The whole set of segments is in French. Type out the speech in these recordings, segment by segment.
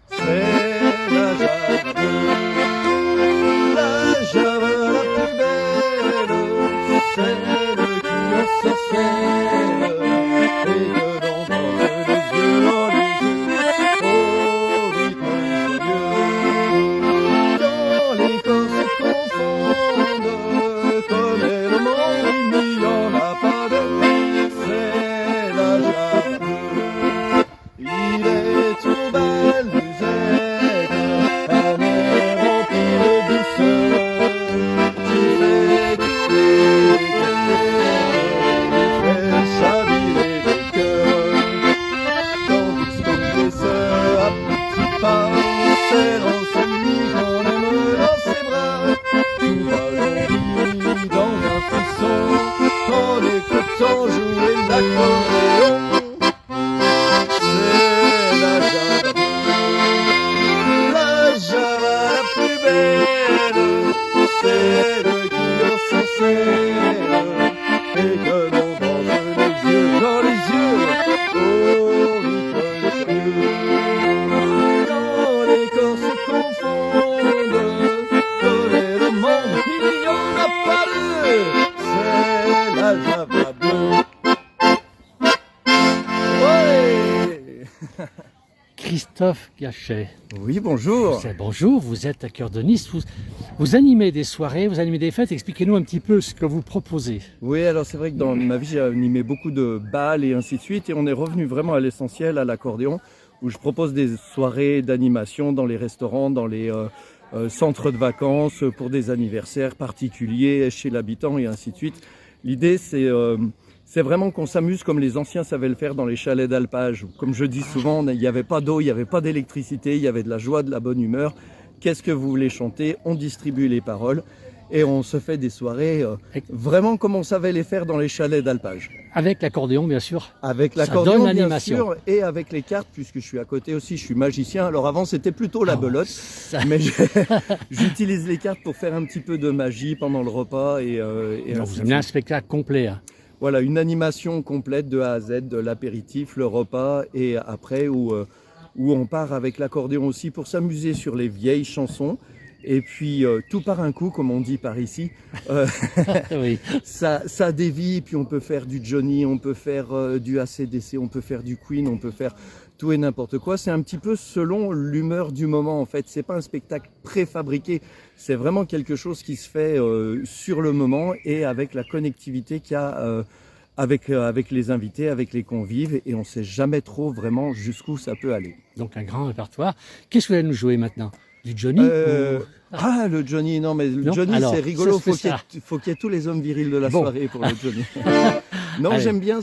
C'est la Java bleue, la Java la plus belle, celle qui ensorcelle et que l'on donne les yeux dans les yeux au rythme joyeux. Quand les corps se confondent, comme elle monte, il n'y en a pas de, c'est la Java bleue. Il est tout belle musette, un air rempli de douceur, qui fait tourner les cœurs, qui fait chavirer les cœurs. Tandis qu'on descend à petits pas, serrant ses nuits qu'on aime dans ses bras, tout va dans un frisson, en écoutant jouer l'accordéon. Celle qui ensorcelle et que l'on mange les yeux dans les yeux au rythme joyeux. Quand les corps se confondent, comme est le monde, il n'y en a pas deux, c'est la Java bleue. Ouais. Christophe Gachet. Oui, bonjour. Bonjour, vous êtes à Cœur de Nice, vous animez des soirées, vous animez des fêtes, expliquez-nous un petit peu ce que vous proposez. Oui, alors c'est vrai que dans ma vie j'ai animé beaucoup de bals et ainsi de suite, et on est revenu vraiment à l'essentiel, à l'accordéon, où je propose des soirées d'animation dans les restaurants, dans les centres de vacances, pour des anniversaires particuliers, chez l'habitant et ainsi de suite. L'idée c'est vraiment qu'on s'amuse comme les anciens savaient le faire dans les chalets d'alpage. Comme je dis souvent, il n'y avait pas d'eau, il n'y avait pas d'électricité, il y avait de la joie, de la bonne humeur. Qu'est-ce que vous voulez chanter? On distribue les paroles et on se fait des soirées vraiment comme on savait les faire dans les chalets d'alpage. Avec l'accordéon, bien sûr. Avec l'accordéon, bien sûr, et avec les cartes, puisque je suis à côté aussi, je suis magicien. Alors avant, c'était plutôt la belote, mais j'utilise les cartes pour faire un petit peu de magie pendant le repas. Vous amenez un spectacle complet. Hein. Voilà, une animation complète de A à Z, de l'apéritif, le repas, et après où on part avec l'accordéon aussi pour s'amuser sur les vieilles chansons. Et puis tout par un coup, comme on dit par ici, Oui. ça dévie, puis on peut faire du Johnny, on peut faire du AC/DC, on peut faire du Queen, on peut faire tout et n'importe quoi. C'est un petit peu selon l'humeur du moment en fait. C'est pas un spectacle préfabriqué, c'est vraiment quelque chose qui se fait sur le moment et avec la connectivité qu'il y a avec les invités, avec les convives, et on sait jamais trop vraiment jusqu'où ça peut aller. Donc un grand répertoire. Qu'est-ce que vous allez nous jouer maintenant? Du Johnny Ah, le Johnny, non, mais le Johnny, c'est rigolo, faut qu'il y ait tous les hommes virils de la soirée pour le Johnny. Non, j'aime bien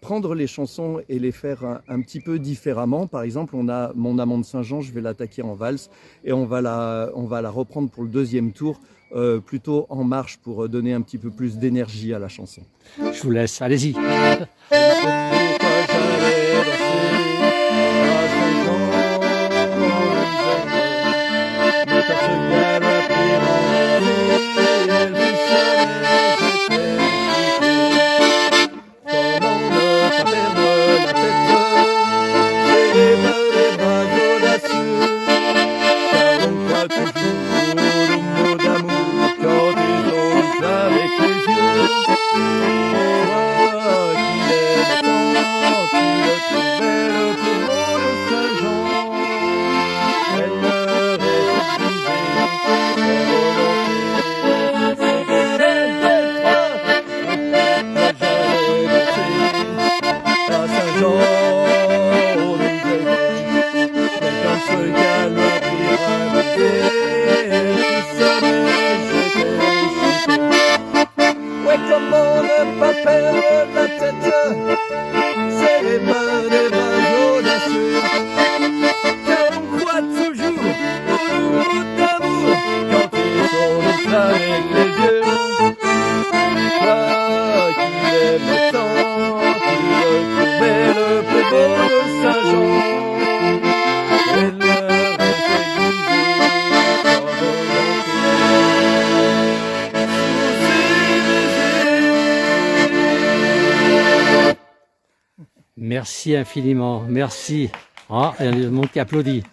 prendre les chansons et les faire un petit peu différemment. Par exemple, on a Mon amant de Saint-Jean, je vais l'attaquer en valse, et on va la reprendre pour le deuxième tour, plutôt en marche pour donner un petit peu plus d'énergie à la chanson. Je vous laisse, allez-y. Merci infiniment, merci. Ah, il y a le monde qui applaudit.